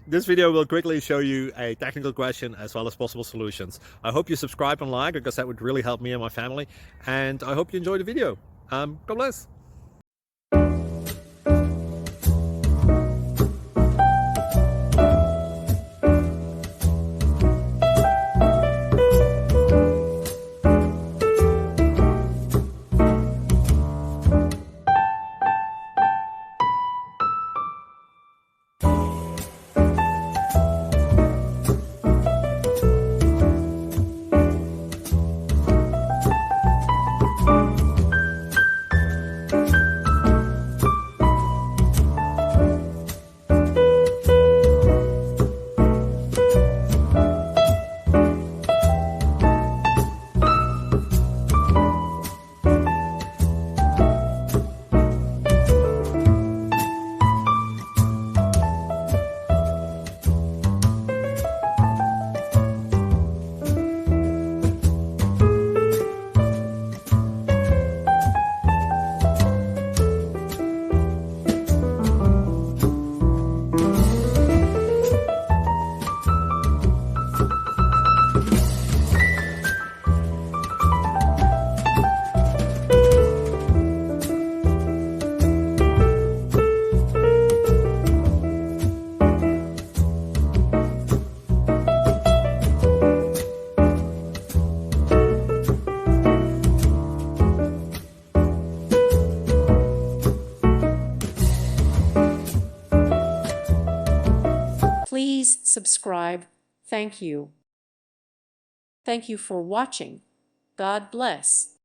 This video will quickly show you a technical question as well as possible solutions. I hope you subscribe and like, because that would really help me and my family. And I hope you enjoy the video. God bless. Please subscribe. Thank you. Thank you for watching. God bless.